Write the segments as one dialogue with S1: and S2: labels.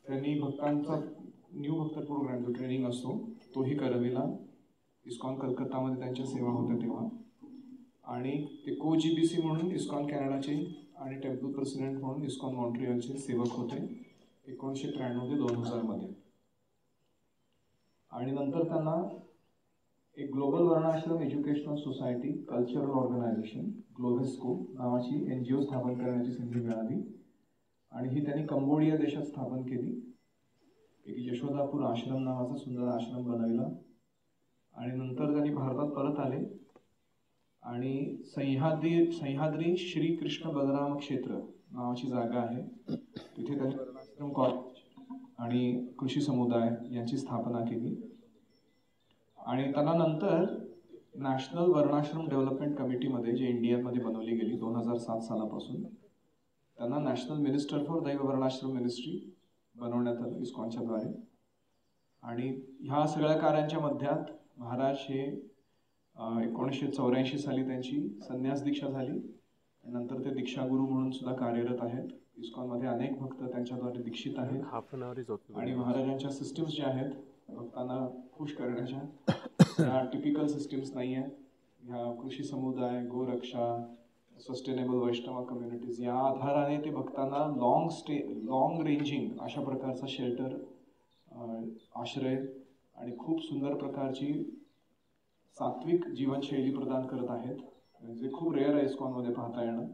S1: त्यांनी भक्तांचा न्यू भक्त प्रोग्राम जो ट्रेनिंग असतो तोही करविला. इस्कॉन कलकत्तामध्ये त्यांच्या सेवा होत्या तेव्हा. आणि ते को-GBC म्हणून इस्कॉन कॅनडाचे आणि टेम्पल प्रेसिडेंट म्हणून इस्कॉन मॉन्ट्रियलचे सेवक होते 1993 ते 2000 मध्ये. आणि नंतर त्यांना एक ग्लोबल वर्णाश्रम एज्युकेशनल सोसायटी कल्चरल ऑर्गनायझेशन ग्लोबेस्को नावाची NGO स्थापन करण्याची संधी मिळाली. आणि ही त्यांनी कंबोडिया देशात स्थापन केली. एक यशोदापूर आश्रम नावाचा सुंदर आश्रम बनविला. आणि नंतर त्यांनी भारतात परत आले आणि सह्याद्री श्री कृष्ण बलराम क्षेत्र नावाची जागा आहे तिथे त्यांनी वर्णाश्रम कॉलेज आणि कृषी समुदाय यांची स्थापना केली. आणि त्यांना नंतर नॅशनल वर्णाश्रम डेव्हलपमेंट कमिटीमध्ये जे इंडियामध्ये बनवली गेली 2007 सालापासून त्यांना नॅशनल मिनिस्टर फॉर दैव वर्णाश्रम मिनिस्ट्री बनवण्यात आलं इस्कॉनच्या द्वारे. आणि ह्या सगळ्या कार्यांच्या मध्यात महाराज हे 1984 साली त्यांची संन्यास दीक्षा झाली. नंतर ते दीक्षागुरू म्हणून सुद्धा कार्यरत आहेत. इस्कॉनमध्ये अनेक भक्त त्यांच्याद्वारे दीक्षित आहेत. आणि महाराजांच्या सिस्टीम्स ज्या आहेत भक्तांना खुश करण्याच्या ह्या टिपिकल सिस्टीम्स नाही आहेत. ह्या कृषी समुदाय, गोरक्षा, सस्टेनेबल वैष्णव कम्युनिटीज या आधाराने ते भक्तांना लॉंग रेंजिंग अशा प्रकारचा शेल्टर, आश्रय आणि खूप सुंदर प्रकारची सात्विक जीवनशैली प्रदान करत आहेत. जे खूप रेअर आहे इस्कॉनमध्ये पाहता येणं.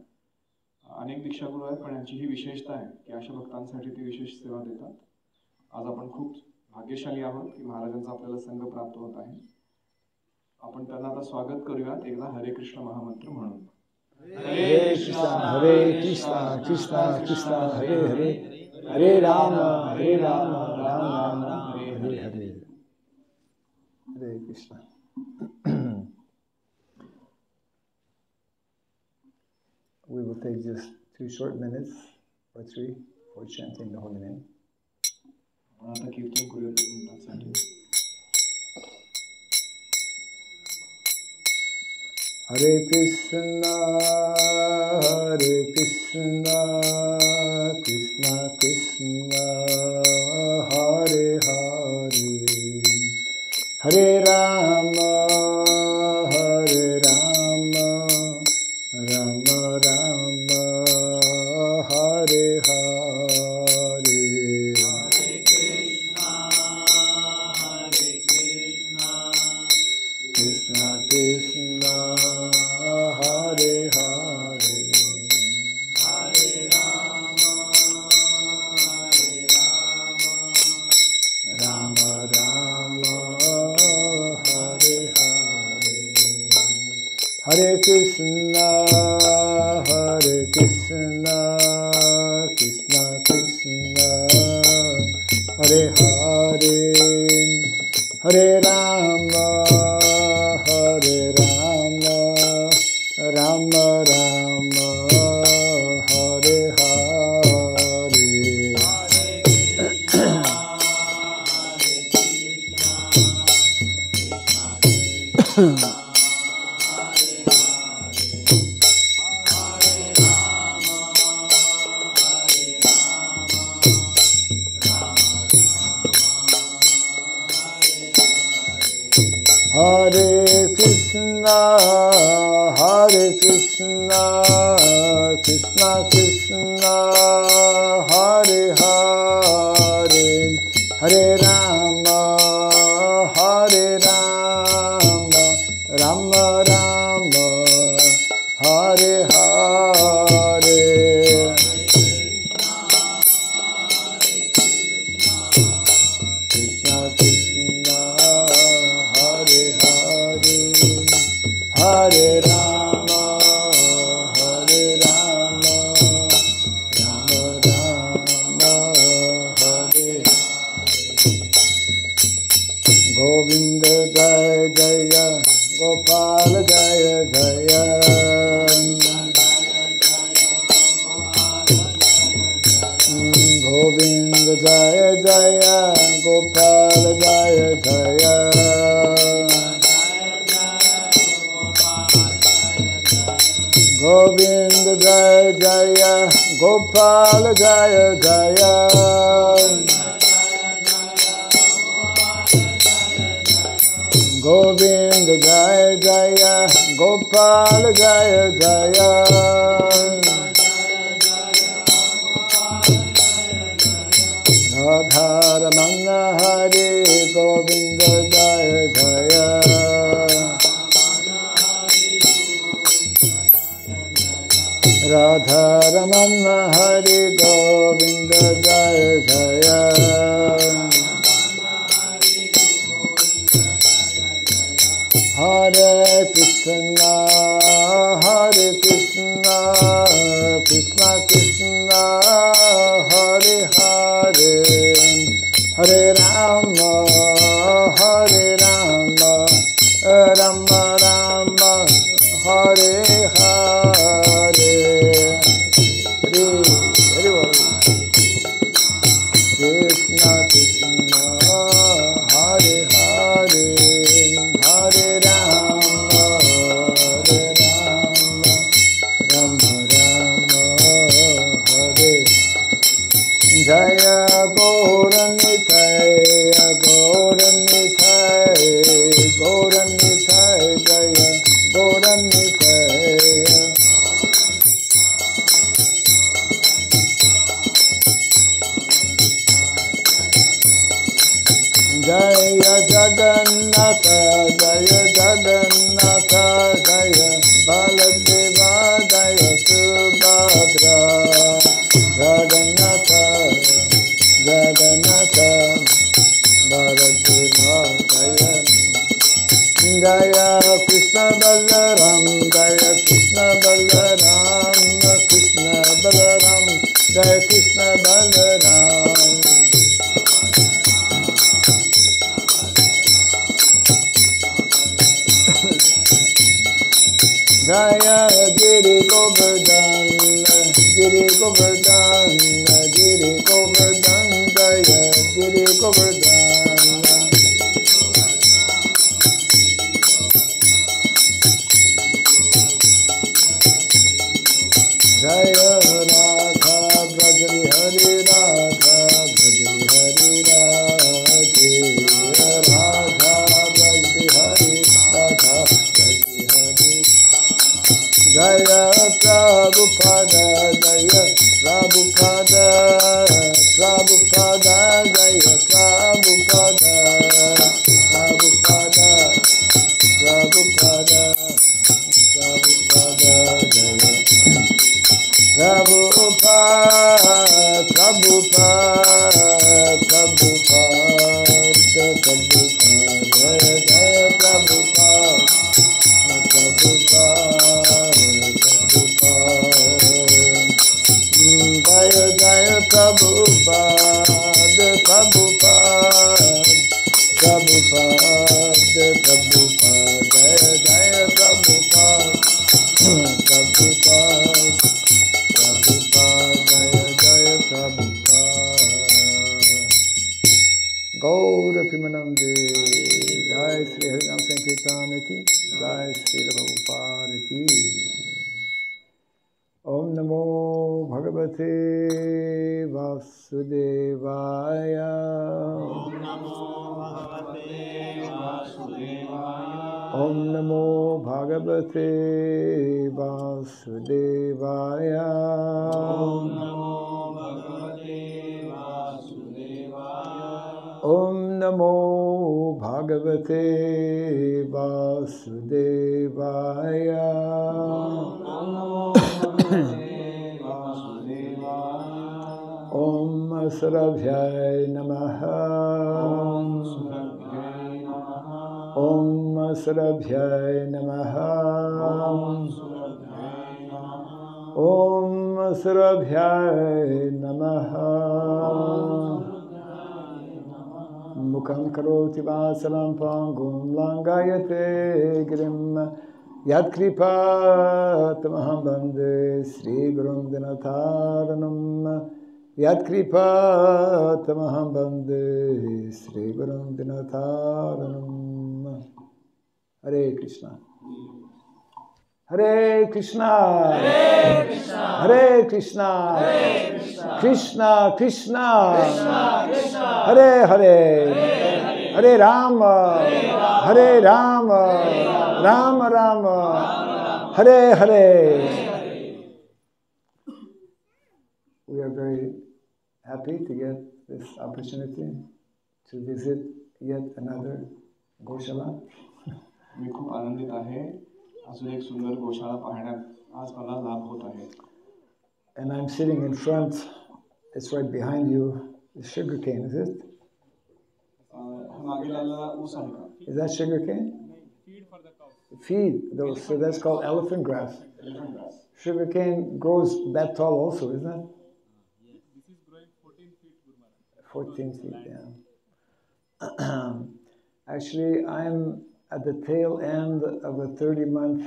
S1: अनेक दीक्षागुरू आहेत पण यांची ही विशेषता आहे की अशा भक्तांसाठी ते विशेष सेवा देतात. आज आपण खूप भाग्यशाली आहोत की महाराजांचा आपल्याला संघ प्राप्त होत आहे. आपण त्यांना आता स्वागत करूयात एकदा हरे कृष्ण महामंत्र म्हणून.
S2: हरे कृष्णा कृष्णा कृष्णा हरे हरे हरे राम राम राम हरे हरे. हरे Krishna. We will take just 2 short minutes or 3 for chanting the holy name.
S1: आता कीर्तन करूया 2 मिनिटांसाठी.
S2: Hare Krishna Krishna Krishna Hare Hare Hare Rama Rama Rama Hare Hare. Krishna Krishna Hare Hare Hare Rama Rama Rama Hare Hare. Hare Krishna Krishna Krishna Hare Hare Hare Rama Rama Rama Hare Hare. Hare Krishna Krishna Krishna Hare Hare Hare Rama Rama Rama Hare Hare. Krishna Krishna Hare Hare Hare Rama Rama Rama Hare Hare. Govinda Jaya Jaya Gopal Jaya Jaya Govinda Jaya Jaya Gopal Jaya Jaya Govinda Jaya Jaya Gopal Jaya Jaya Gopal Jaya Jaya Radharamana Hare Govinda Jaya Jaya Radharamana Hare Govinda Jaya Jaya Hare Krishna Krishna Krishna Hare Hare Hare Rama Rama Rama Hare Hare Hare Krishna Krishna Hare Hare Hare Rama Rama Rama Hare Jaya Gauranitai Jaya Gauranitai Jaya Jagannatha Jaya Baladeva Jaya Subhadra Jagannatha Baladeva Jaya Krishna Balaram Jaya Krishna Balaram Jaya Krishna Balaram Jaya Giri Govardhan Jaya Giri Govardhan Jaya Radha Brajali Hari Radha Brajali Hari Radhe Radha Brajali Hari Radha Brajali Hari Jaya Prabhupada Jaya Prabhupada Jaya Prabhupada Jaya Gaura Pimanande, Jai Sri Harinam Sankirtan ki, Jai Sri Prabhupada ki. Om Namo Bhagavate Vasudevaya. Om Namo Bhagavate Vasudevaya. Om Namo Bhagavate Vasudevaya. Om Surabhyay Namaha. Om Surabhyay Namaha. Om Surabhyay Namaha. Mukham karoti vasalam pangum langayate girim yad kripa tamaham bande Sri Gurum Dinataranam yad kripa tamaham bande Sri Gurum Dinataranam. Hare Krishna. Hare Krishna. Hare Krishna. Hare Krishna. Hare Krishna. Krishna Krishna. Krishna Krishna. Hare Hare. Hare Rama. Hare Rama. Rama Rama. Hare Hare. We are very happy to get this opportunity to visit yet another Goshala.
S1: मी खूप आनंदित आहे अजून एक सुंदर गोशाळा पाहण्यात आज मला लाभ होत आहे.
S2: And I'm sitting in front, it's right behind you, the sugar cane, is it?
S1: मागे लावलेला ऊस आहे का?
S2: Is that sugar cane?
S3: Feed for the cows.
S2: Feed, those, so that's called elephant grass.
S1: Elephant grass.
S2: Sugar cane grows that tall also, isn't it?
S3: This is growing 14 feet, Guru Maharaj.
S2: 14 feet, yeah. Actually, I'm at the tail end of a 30-month,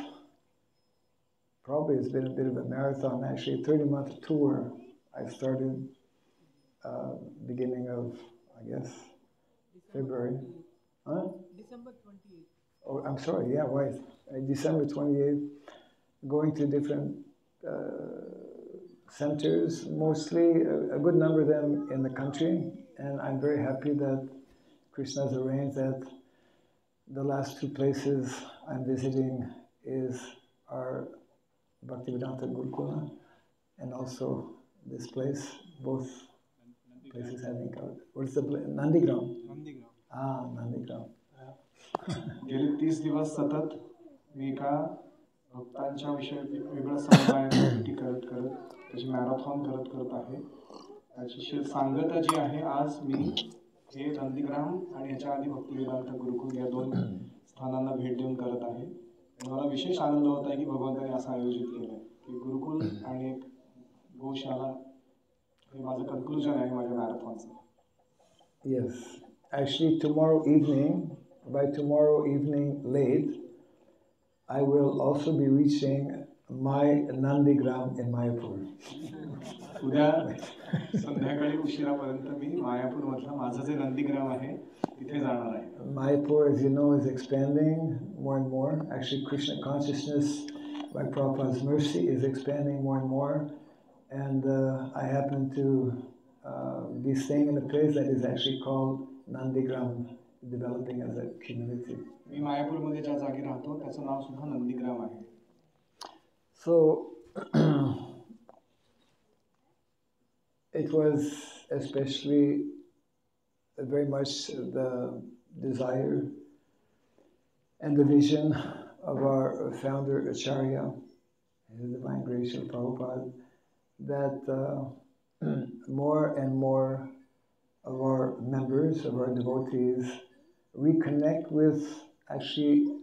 S2: probably it's been a bit of a marathon, actually, a 30-month tour. I started beginning of, I guess, February. Huh?
S4: December 28th.
S2: Oh, I'm sorry, yeah, right. December 28th, going to different centers, mostly a good number of them in the country. And I'm very happy that Krishna has arranged that the last two places I'm visiting is our Bhaktivedanta Gurukula and also this place, both places having covered. What is the place? Nandigram?
S3: Nandigram.
S2: Ah, Nandigram.
S1: गेली 30 दिवस सतत मी एका भक्तांच्या विषयी वेगळं समुदायाची करत त्याची marathon करत आहे. त्याची सांगता जी आहे आज मी हे नंदीग्राम आणि याच्या आधी भक्तिवेदांत गुरुकुल या दोन स्थानांना भेट देऊन करत आहे. मला विशेष आनंद होत आहे की भगवंतांनी असं आयोजित केलं की गुरुकुल आणि एक गोशाला हे माझं कन्क्लुजन आहे माझ्या मॅरेथॉनचं.
S2: Yes, actually tomorrow evening, by tomorrow evening late, I will also be reaching my Nandigram in Mayapur.
S1: उद्या संध्याकाळी उशिरापर्यंत मी मायापूर मधला माझं जे नंदीग्राम आहे तिथे जाणार आहे.
S2: Mayapur, as you know, is expanding more and more. Actually, Krishna consciousness, by Prabhupada's mercy, is expanding more and more. And I happen to be staying in a place that is actually called Nandigram, developing as a community.
S1: मी मायापूरमध्ये ज्या जागी राहतो त्याचं नाव सुद्धा नंदीग्राम आहे.
S2: So it was especially very much the desire and the vision of our founder Acharya, His Divine Grace Srila Prabhupada, that more and more of our members, of our devotees, reconnect with actually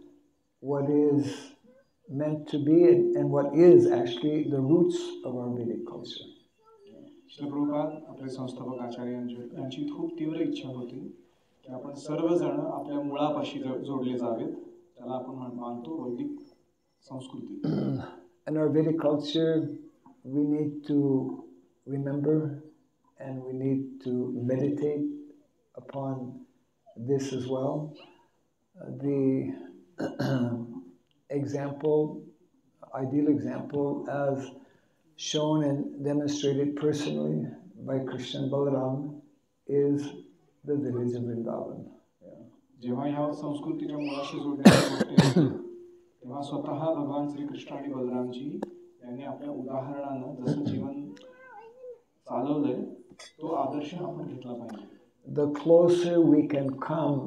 S2: what is meant to be and what is actually the roots of our Vedic culture.
S1: Shri Prabhupada आपले संस्थापक आचार्य यांची खूप तीव्र इच्छा होती की आपण सर्वजण आपल्या मुळापाशी जोडले जावेत, त्याला आपण मानतो वैदिक संस्कृती.
S2: In our Vedic culture, we need to remember and we need to meditate upon this as well. The example, ideal example, as shown and demonstrated personally by Krishna and Balaram, is the village of Vrindavan.
S1: जेव्हा ह्या संस्कृतीच्या मुळाशी जोडण्याची गोष्ट येते तेव्हा स्वतः भगवान श्री कृष्ण आणि बलरामजी यांनी आपल्या उदाहरणानं जसं जीवन चालवलंय तो आदर्श आपण घेतला पाहिजे.
S2: The closer we can come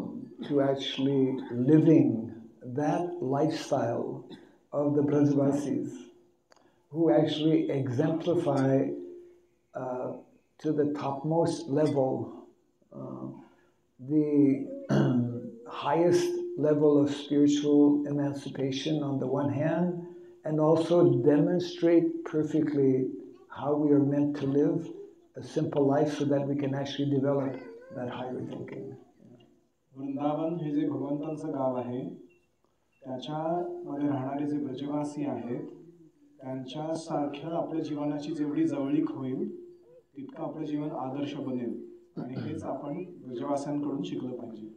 S2: to actually living that lifestyle of the Brajavasis, who actually exemplify to the topmost level the highest level of spiritual emancipation on the one hand, and also demonstrate perfectly how we are meant to live a simple life so that we can actually develop that higher thinking.
S1: Vrindavan हे जे भगवंतांचं गाव आहे त्याच्यामध्ये राहणारे जे ब्रजवासी आहेत त्यांच्यासारख्या आपल्या जीवनाची जेवढी जवळीक होईल तितकं आपलं जीवन आदर्श बनेल आणि हेच आपण ब्रजवासांकडून शिकलं पाहिजे.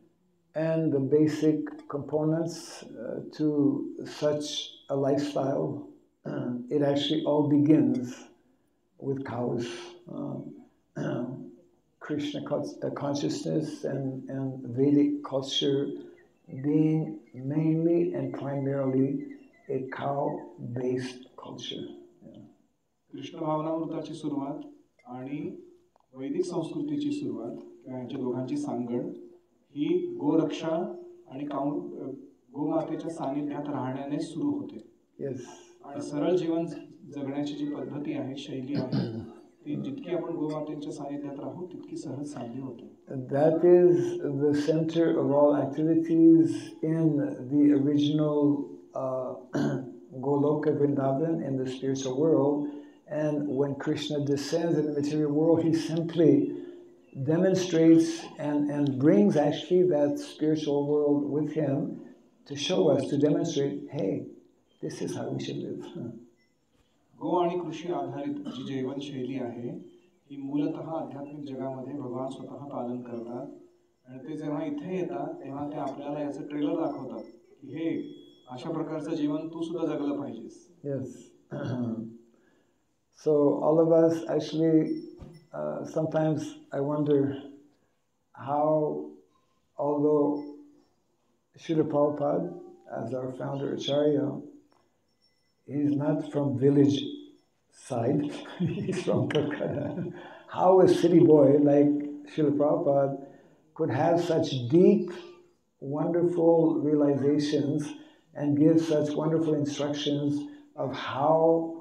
S2: And the basic components to such a lifestyle, it actually all begins with cows. Krishna consciousness and Vedic culture being mainly and primarily a cow-based culture. Yeah.
S1: Krishna भावनामृताची सुरुवात आणि वैदिक संस्कृतीची सुरुवात किंवा यांच्या दोघांची सांगड ही गोरक्षा आणि गोमातेच्या सानिध्यात राहण्याने सुरू होते.
S2: Yes.
S1: आणि सरळ जीवन जगण्याची जी पद्धती आहे, शैली आहे, ती जितकी आपण गोमातेच्या सानिध्यात राहू तितकी सहज साध्य होते.
S2: That is the center of all activities in the original Goloka Vrindavan in the spiritual world. And when Krishna descends in the material world, he simply demonstrates and brings actually that spiritual world with him to show us, to demonstrate, hey, this is how we should live.
S1: गो आणि कृषी आधारित जी जीवनशैली आहे ही मूलतः आध्यात्मिक जगामध्ये भगवान स्वतः पालन करतात आणि ते जेव्हा इथे येतात तेव्हा ते आपल्याला याचं ट्रेलर दाखवतात की हे अशा प्रकारचं जीवन तू सुद्धा जगलं पाहिजेस.
S2: Yes. So all of us actually, sometimes I wonder how, although Srila Prabhupada, as our founder Acharya, he's not from village side, he's from Kolkata. How a city boy like Srila Prabhupada could have such deep, wonderful realizations and give such wonderful instructions of how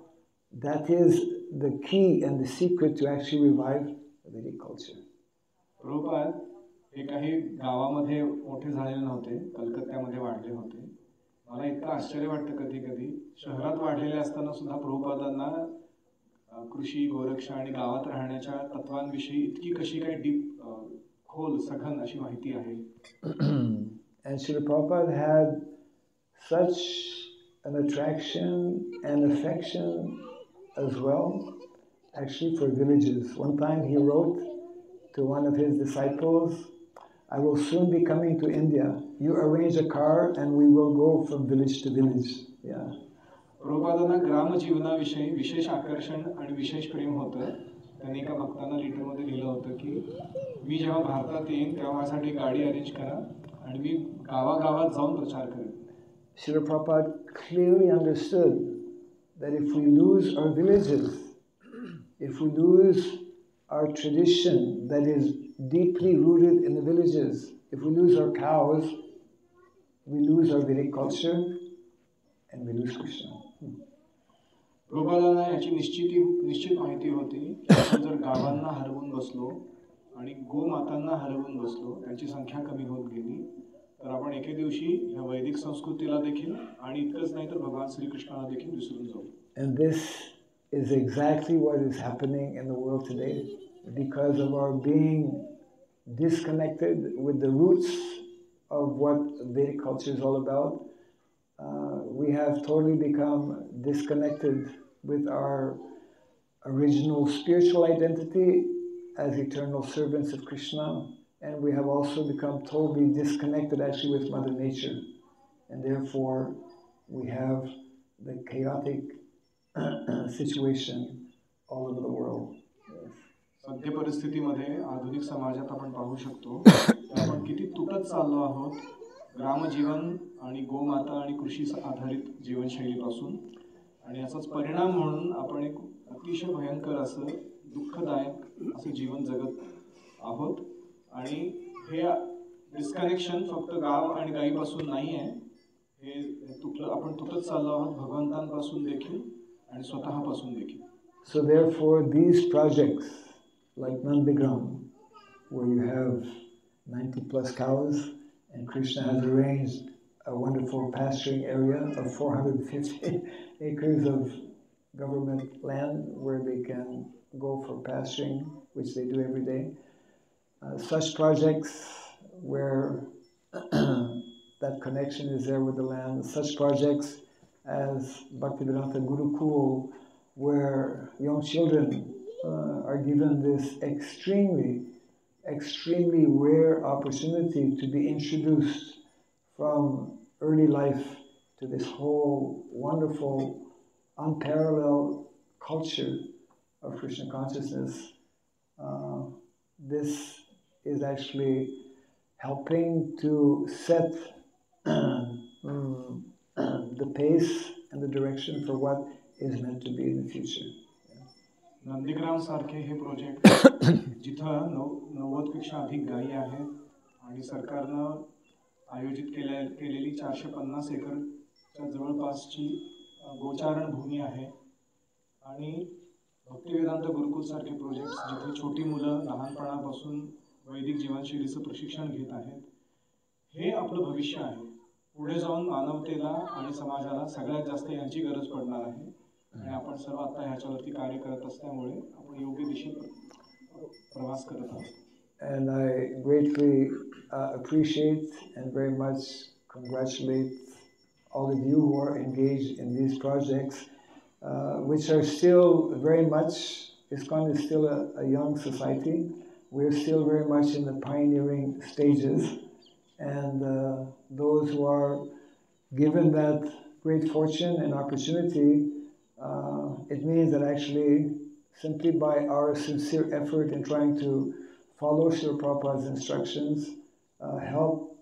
S2: that is the key and the secret to actually revive Vedic culture.
S1: Prabhupada हे काही गावामध्ये मोठे झालेले नव्हते, कलकत्त्यामध्ये वाढले होते. मला इतकं आश्चर्य वाटतं कधी कधी शहरात वाढलेले असताना सुद्धा प्रभुपादांना कृषी, गोरक्षा आणि गावात राहण्याच्या तत्वांविषयी इतकी कशी काय डीप, खोल, सघन अशी माहिती आहे.
S2: And Srila Prabhupada had such an attraction and affection as well, actually, for villages. One time he wrote to one of his disciples, I will soon be coming to India. You arrange a car and we will go from village to village. Yeah.
S1: प्रभुपादांना ग्रामजीवनाविषयी विशेष आकर्षण आणि विशेष प्रेम होतं. त्यांनी एका भक्तांना लेटरमध्ये लिहिलं होतं की मी जेव्हा भारतात येईन तेव्हा माझ्यासाठी गाडी अरेंज करा आणि मी गावागावात जाऊन प्रचार करेन.
S2: Srila Prabhupada clearly understood that if we lose our villages, if we lose our tradition that is deeply rooted in the villages, if we lose our cows, we lose our Vedic culture and we lose Krishna.
S1: प्रभुपादांना याची निश्चित माहिती होती की आपण जर गावांना हरवून बसलो आणि गोमातांना हरवून बसलो, त्यांची संख्या कमी होत गेली तर आपण एके दिवशी या वैदिक संस्कृतीला देखील आणि इतकंच नाही तर भगवान श्रीकृष्णाला देखील विसरून जाऊ.
S2: And this is exactly what is happening in the world today because of our being disconnected with the roots of what Vedic culture is all about. We have totally become disconnected with our original spiritual identity as eternal servants of Krishna, and we have also become totally disconnected actually with Mother Nature, and therefore we have the chaotic situation all over the world.
S1: सध्या परिस्थितीमध्ये आधुनिक समाजात आपण पाहू शकतो की आपण किती तुटत चाललो आहोत ग्रामजीवन आणि गोमाता आणि कृषी आधारित जीवनशैलीपासून, आणि याचाच परिणाम म्हणून आपण एक अतिशय भयंकर असं दुःखदायक असं जीवन जगत आहोत. आणि हे डिस्कनेक्शन फक्त गाव आणि गायीपासून नाही आहे, हे आपण तुटत चाललो आहोत भगवंतांपासून देखील आणि स्वतःपासून देखील.
S2: So therefore these projects like Nandigram, where you have 90 plus cows and Krishna has arranged a wonderful pasturing area of 450 acres of government land where they can go for pasturing, which they do every day. Such projects where that connection is there with the land, such projects as Bhaktivedanta Gurukul, where young children are given this extremely rare opportunity to be introduced from early life to this whole wonderful, unparalleled culture of Krishna consciousness. This is actually helping to set the pace and the direction for what is meant to be in the future.
S1: Nandigram सारखे हे project जिथं 90पेक्षा अधिक गायी आहेत आणि सरकारनं आयोजित केलेली 450 एकरच्या जवळपासची गोचारण भूमी आहे आणि भक्तिवेदांत गुरुकुल सारखे प्रोजेक्ट्स जिथे छोटी मुलं लहानपणापासून वैदिक जीवनशैलीचं प्रशिक्षण घेत आहेत, हे आपलं भविष्य आहे. पुढे जाऊन मानवतेला आणि समाजाला सगळ्यात जास्त यांची गरज पडणार आहे आणि आपण सर्व आता ह्याच्यावरती कार्य करत असल्यामुळे आपण योग्य दिशेत प्रवास करत आहोत.
S2: And I greatly appreciate and very much congratulate all of you who are engaged in these projects, which are still very much, ISKCON is still a young society. We're still very much in the pioneering stages. And those who are given that great fortune and opportunity, it means that actually, simply by our sincere effort in trying to follow Srila Prabhupada's instructions, help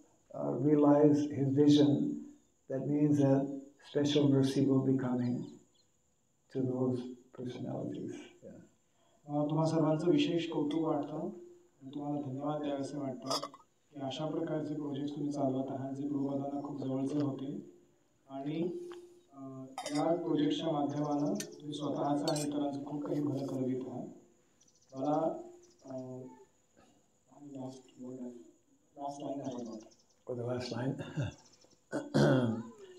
S2: realize his vision, that means that special mercy will be coming to those personalities. Yeah.
S1: तुम्हा सर्वांचं विशेष कौतुक वाटतं आणि तुम्हाला धन्यवाद द्यावेसे वाटतं की अशा प्रकारचे प्रोजेक्ट तुम्ही चालवत आहात जे प्रभुपादांना खूप जवळचे होते आणि या प्रोजेक्टच्या माध्यमानं तुम्ही स्वतःचं आणि इतरांचं खूप काही भलं करवित आहात. मला
S2: the last line.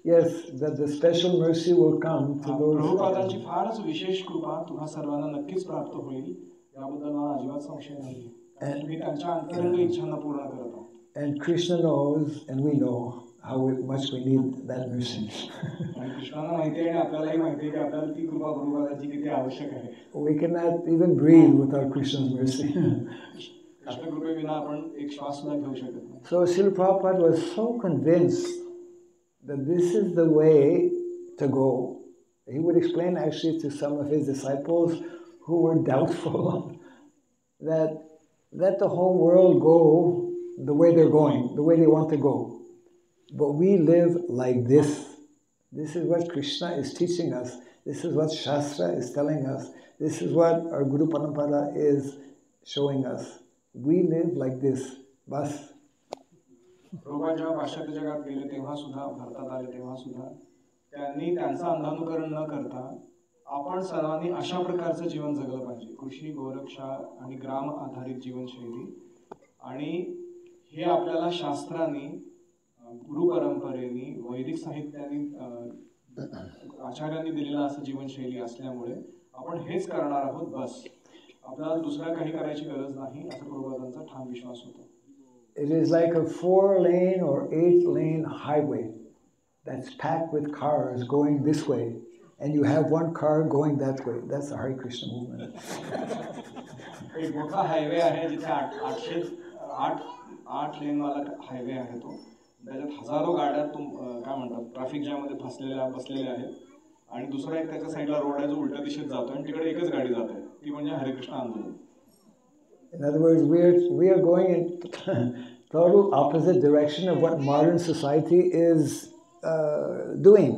S2: Yes, that the special mercy will come to those.
S1: प्रभुपादांची फारच विशेष कृपा तुम्हा सर्वांना नक्कीच प्राप्त होईल याबद्दल मला अजिबात संशय नाही. तुम्ही त्यांच्या अंतरंग इच्छांना पूर्ण करत आहात.
S2: And Krishna knows, and we know how much we need that mercy.
S1: आणि कृष्णाला माहिती आहे आणि आपल्यालाही माहिती आहे की आपल्याला ती कृपा प्रभुपादांची किती आवश्यक आहे.
S2: We cannot even breathe without Krishna's mercy.
S1: Krishna कृपेविना आपण एक श्वास सुद्धा घेऊ शकत नाही.
S2: So Srila Prabhupada was so convinced that this is the way to go. He would explain actually to some of his disciples who were doubtful that let the whole world go the way they're going, the way they want to go. But we live like this. This is what Krishna is teaching us. This is what Shastra is telling us. This is what our Guru Parampara is showing us. We live like this. Bas.
S1: Prabhupada जेव्हा पाश्चात्य जगात गेले तेव्हा सुद्धा, भारतात आले तेव्हा सुद्धा त्यांनी त्यांचं अंधानुकरण न करता आपण सर्वांनी अशा प्रकारचं जीवन जगलं पाहिजे. कृषी, गोरक्षा आणि ग्राम आधारित जीवनशैली. आणि हे आपल्याला शास्त्रांनी, गुरु परंपरेनी, वैदिक साहित्यानी, आचार्यांनी दिलेलं असं जीवनशैली असल्यामुळे आपण हेच करणार आहोत. बस आपल्याला दुसरा काही करायची गरज नाही असं प्रभुपादांचा ठाम विश्वास होता.
S2: It is like a 4-lane or 8-lane highway that's packed with cars going this way, and you have one car going that way. That's the Hare Krishna movement.
S1: एक मोठा हायवे आहे जिथे 8 लेन वाला हायवे आहे तो. त्याच्यात हजारो गाड्या काय म्हणतात ट्रॅफिक जॅम मध्ये बसलेल्या आहेत आणि दुसरा एक त्याच्या साईडला रोड आहे जो उलट्या दिशेत जातो आणि तिकडे एकच गाडी जाते, ती म्हणजे हरे कृष्ण आंदोलन.
S2: In other words, we are going in total opposite direction of what modern society is doing.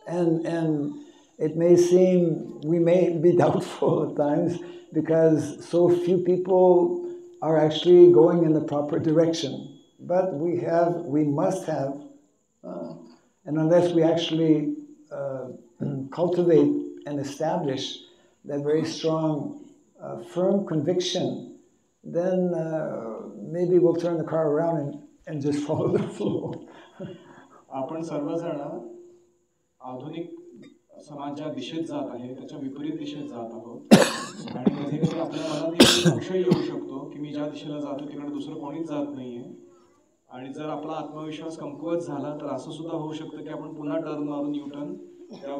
S2: And it may seem, we may be doubtful at times because so few people are actually going in the proper direction. But we must have, and unless we actually cultivate and establish that very strong firm conviction, then maybe we'll turn the car around and just follow the flow.
S1: आपण सर्वजण आधुनिक समाजाच्या दिशेत जात आहे, त्याच्या विपरीत दिशेत जात आहोत आणि कधी कधी आपल्या मनात संशय येऊ शकतो की मी ज्या दिशेला जातो तिकडे दुसरं कोणीच जात नाहीये. आणि जर आपला आत्मविश्वास कमकुवत झाला तर असं सुद्धा होऊ शकतं की आपण पुन्हा टर्न मारून न्यूटन त्या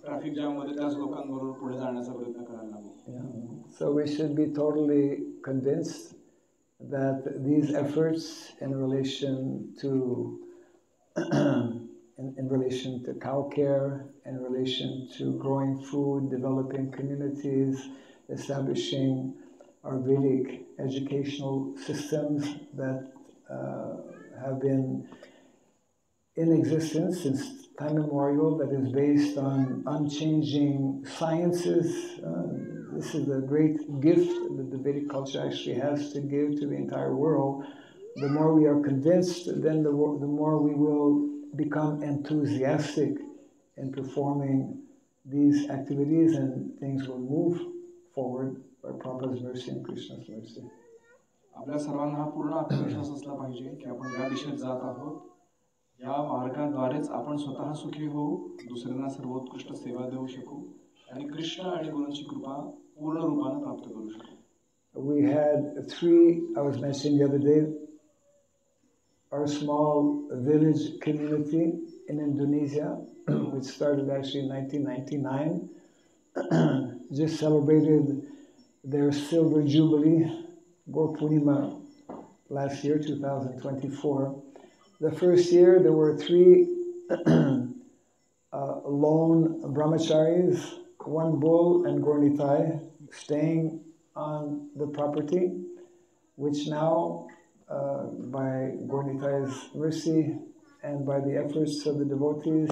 S1: ट्रॅफिक जॅम मध्ये त्याच लोकांबरोबर पुढे जाण्याचा प्रयत्न करायला लागू.
S2: So we should be totally convinced that these efforts in relation to in relation to cow care, in relation to growing food, developing communities, establishing our Vedic educational systems that have been in existence since time immemorial, that is based on unchanging sciences. This is a great gift that the Vedic culture actually has to give to the entire world. The more we are convinced, then the more we will become enthusiastic in performing these activities, and things will move forward by Prabhupada's mercy and Krishna's mercy.
S1: आपल्या सर्वांना हा पूर्ण आत्मविश्वास असला पाहिजे की आपण या दिशेत जात आहोत. या मार्गाद्वारेच आपण स्वतः सुखी होऊ, दुसऱ्यांना सर्वोत्कृष्ट सेवा देऊ शकू आणि कृष्ण आणि गुरूंची कृपा पूर्ण रूपाने प्राप्त करू शकू.
S2: We had three, I was mentioning the other day, our small village community in Indonesia, which started actually in 1999, just celebrated their silver jubilee, Gaur Purnima, last year, 2024. The first year there were three lone brahmacharis, one bull and Gaur-Nitai, staying on the property, which now, by Gaur-Nitai's mercy and by the efforts of the devotees,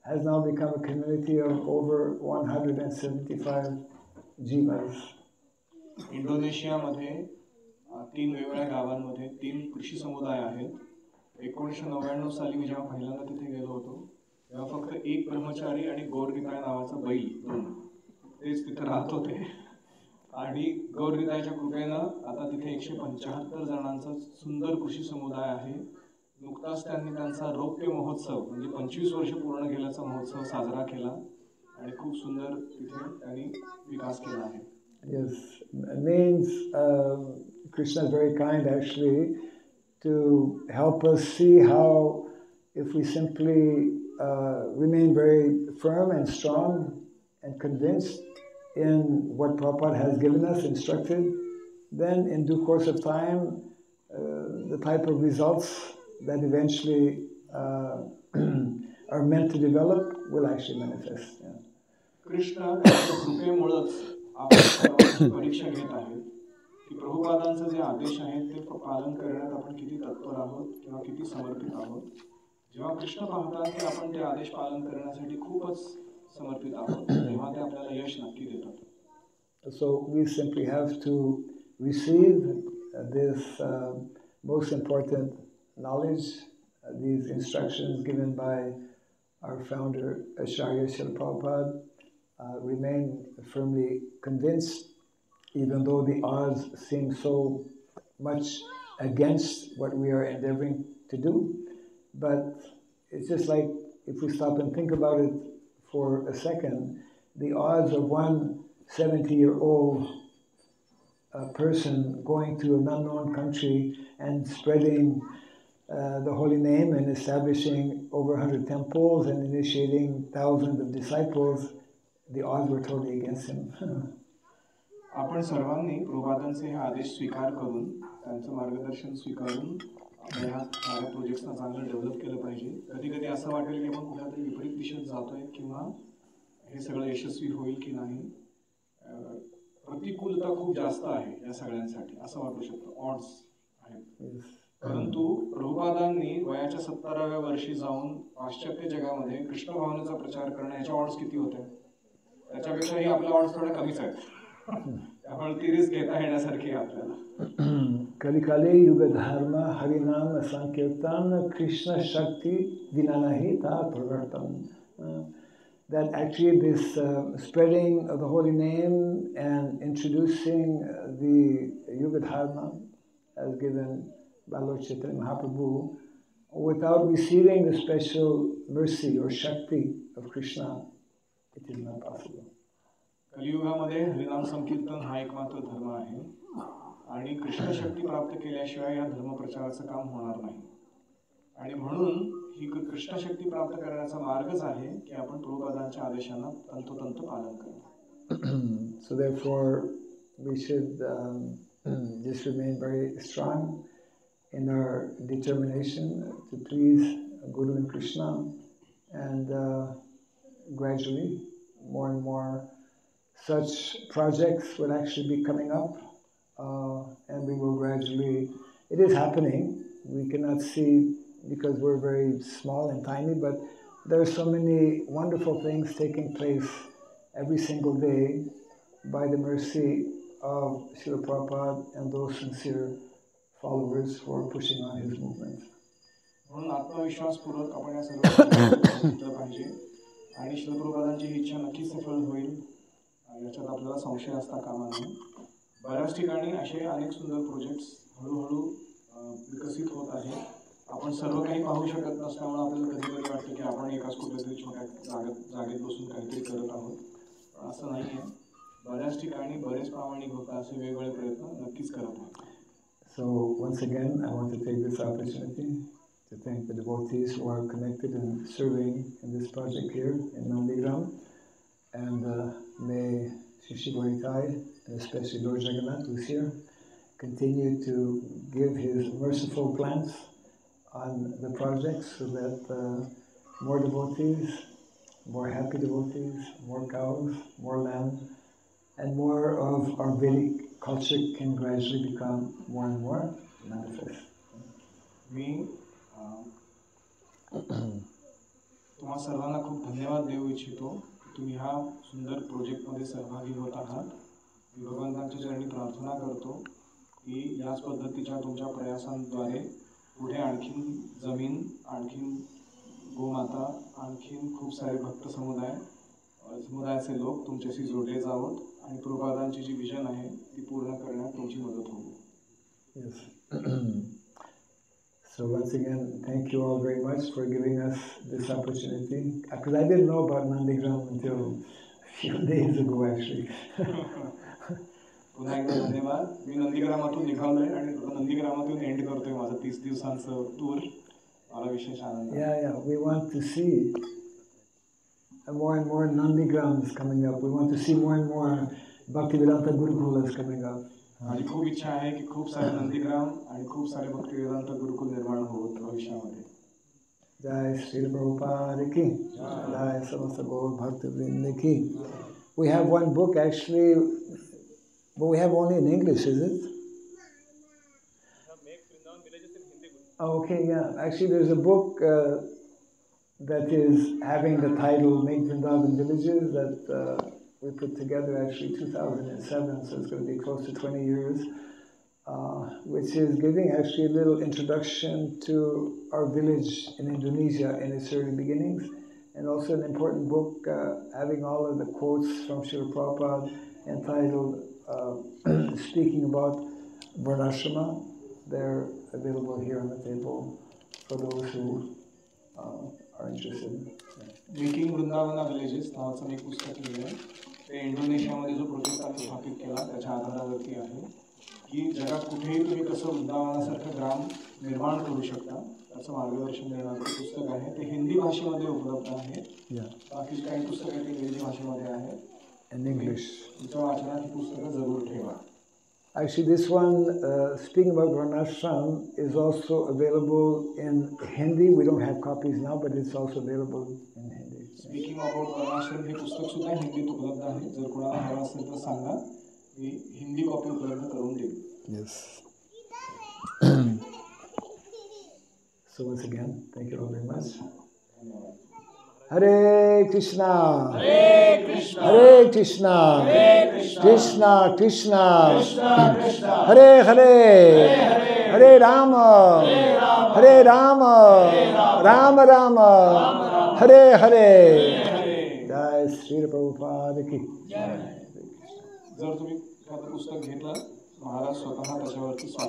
S2: has now become a community of over 175 jivas.
S1: इंडोनेशियामध्ये 3 वेगवेगळ्या गावांमध्ये 3 कृषी समुदाय आहेत. 1999 साली मी जेव्हा पहिल्यांदा तिथे गेलो होतो तेव्हा फक्त एक ब्रह्मचारी आणि गौर-निताय नावाचा बैल तेच तिथे राहत होते. आणि गौर-नितायच्या कृपेनं आता तिथे 175 जणांचा सुंदर कृषी समुदाय आहे. नुकताच त्यांनी त्यांचा रौप्य महोत्सव म्हणजे 25 वर्ष पूर्ण केल्याचा महोत्सव साजरा केला आणि खूप सुंदर तिथे त्यांनी विकास केला आहे.
S2: Yes, it means Krishna is very kind actually to help us see how if we simply remain very firm and strong and convinced in what Prabhupada has given us, instructed, then in due course of time, the type of results that eventually are meant to develop will actually manifest. Yeah.
S1: Krishna कृपेमुळेच आपण परीक्षा घेत आहेत की प्रभुपादांचे जे आदेश आहेत ते पालन करण्यात आपण किती तत्पर आहोत किंवा किती समर्पित आहोत. जेव्हा कृष्ण पाहतात की आपण ते आदेश पालन करण्यासाठी खूपच समर्पित आहोत तेव्हा ते आपल्याला यश नक्की देतात.
S2: So we simply have to receive this most important knowledge, these instructions given by our founder Acharya Srila Prabhupada, remain firmly convinced, even though the odds seem so much against what we are endeavoring to do. But it's just like, if we stop and think about it for a second, the odds of one 70-year-old person going to an unknown country and spreading the holy name and establishing over 100 temples and initiating thousands of disciples, the odds were totally against him.
S1: आपण सर्वांनी प्रभुपादांचे हे आदेश स्वीकार करून त्यांचं मार्गदर्शन स्वीकारून आपल्या ह्या साऱ्या प्रोजेक्ट्सना चांगलं डेव्हलप केलं पाहिजे. कधी कधी असं वाटेल की आपण कुठल्यातरी विपरीत दिशेत जातोय किंवा हे सगळं यशस्वी होईल की नाही. प्रतिकूलता खूप जास्त आहे या सगळ्यांसाठी असं वाटू शकतं, ऑड्स आहेत. परंतु प्रभुपादांनी वयाच्या 70व्या वर्षी जाऊन पाश्चात्य जगामध्ये कृष्ण भावनेचा प्रचार करण्याच्या ऑड्स किती होत्या? त्याच्यापेक्षाही आपल्या ऑड्स थोड्या कमीच आहेत. त्यामुळे ती रिस्क घेता येण्यासारखी आपल्याला.
S2: कलिकाले युग धर्म हरिनाम संकीर्तन कृष्ण शक्ती विना नाही ता प्रवर्तन. That actually this spreading of the holy name and introducing the Yuga Dharma as given by Lord Chaitanya Mahaprabhu, without receiving the special mercy or Shakti of Krishna, it is not possible.
S1: कलियुगामध्ये हरिनाम संकीर्तन हा एकमात्र धर्म आहे आणि कृष्ण शक्ती प्राप्त केल्याशिवाय या धर्म प्रचाराचं काम होणार नाही. आणि म्हणून ही कृष्ण शक्ती प्राप्त करण्याचा मार्गच आहे की आपण प्रभुपादांच्या आदेशांना तंतोतंत पालन करणं.
S2: So therefore we should just remain very strong in our determination to please Guru and Krishna, and gradually more and more such projects will actually be coming up, and we will gradually, it is happening, we cannot see because we're very small and tiny, but there are so many wonderful things taking place every single day by the mercy of Srila Prabhupada and those sincere followers who are pushing on his movement.
S1: म्हणून आत्मविश्वासपूर्वक आपण या सर्व गोष्टी घेतलं पाहिजे आणि श्रील प्रभुपादांची ही इच्छा नक्कीच सफल होईल याच्यात आपल्याला संशय असता कामा नये. बऱ्याच ठिकाणी असे अनेक सुंदर प्रोजेक्ट्स हळूहळू विकसित होत आहेत. आपण सर्व काही पाहू शकत नसल्यामुळे आपल्याला कधी कधी वाटतं की आपण एकाच कुठेतरी छोट्या जागेत बसून काहीतरी करत आहोत, पण असं नाही आहे. बऱ्याच ठिकाणी बरेच प्रामाणिक भक्त असे वेगवेगळे प्रयत्न नक्कीच करत आहेत.
S2: So once again, I want to take this opportunity to thank the devotees who are connected and serving in this project here in Nandigram. And may Shri Goritai, and especially Lord Jagannath, who's here, continue to give his merciful plans on the project so that more devotees, more happy devotees, more cows, more land, and more of our Vedic culture can gradually become more and more manifest.
S1: मी तुम्हा सर्वांना खूप धन्यवाद देऊ इच्छितो की तुम्ही ह्या सुंदर प्रोजेक्टमध्ये सहभागी होत आहात. मी भगवंतांच्या चरणी प्रार्थना करतो की याच पद्धतीच्या तुमच्या प्रयासांद्वारे पुढे आणखीन जमीन, आणखीन गोमाता, आणखीन खूप सारे भक्त समुदायाचे लोक तुमच्याशी जोडले जावत आणि प्रभुपादांची जी विजन आहे ती पूर्ण करण्यात तुमची मदत होईल.
S2: Yes. So once again, thank you all very much for giving us this opportunity. Because I didn't know about Nandigram until a few days ago, actually.
S1: पुन्हा एकदा धन्यवाद. मी नंदीग्रामातून निघालोय आणि नंदीग्रामातून एंड करतोय माझं 30 दिवसांचं टूर. मला विशेष आनंद.
S2: Yeah. We want to see more and more Nandigrams coming up. We want to see more and more Bhaktivedanta Gurukulas coming up.
S1: माझी खूप इच्छा आहे की खूप सारे नंदीग्राम आणि खूप सारे भक्तिवेदांत गुरुकुल निर्माण होत भविष्यामध्ये.
S2: Jai Sri Prabhupada ki, Jai Samasta Gaur Bhaktivinoda ki. We have one book actually, but we have only in English, is it? Oh, okay, yeah. Actually, there's a book that is having the title Make Vrindavan Villages that we put together actually 2007, so it's going to be close to 20 years, which is giving actually a little introduction to our village in Indonesia in its early beginnings, and also an important book having all of the quotes from Srila Prabhupada entitled Speaking About Varnashrama. They're available here on the table for those who are interested.
S1: Making वृंदावना villages नावाचं एक पुस्तक लिहिलं आहे. ते इंडोनेशियामध्ये जो project आम्ही स्थापित केला त्याच्या आधारावरती आहे की जगात कुठेही तुम्ही कसं वृंदावनासारखं ग्राम निर्माण करू शकता त्याचं मार्गदर्शन देणारं पुस्तक आहे. ते हिंदी भाषेमध्ये उपलब्ध आहे. बाकीची काही पुस्तकं ते इंग्रजी भाषेमध्ये आहेत.
S2: In English.
S1: तुमच्या वाचनात ही पुस्तकं जरूर ठेवा.
S2: Actually, this one, Speaking About Varnashram, is also available in Hindi. We don't have copies now, but it's also available in Hindi.
S1: Speaking about वर्णाश्रम हे पुस्तक सुद्धा हिंदीत उपलब्ध आहे. जर कोणाला हवं असेल तर सांगा, मी हिंदी कॉपी उपलब्ध करून देईन.
S2: Yes. So once again, thank you all very much. Hare Krishna, Hare Krishna, Hare Krishna, Hare Krishna, Krishna Krishna, Krishna Krishna, Hare Hare, Hare Rama, Hare Rama, Rama Rama, Hare Hare. Jai Sri Prabhupada ki.
S1: जर तुम्ही एखादं पुस्तक घेतलं, महाराज स्वतः त्याच्यावरती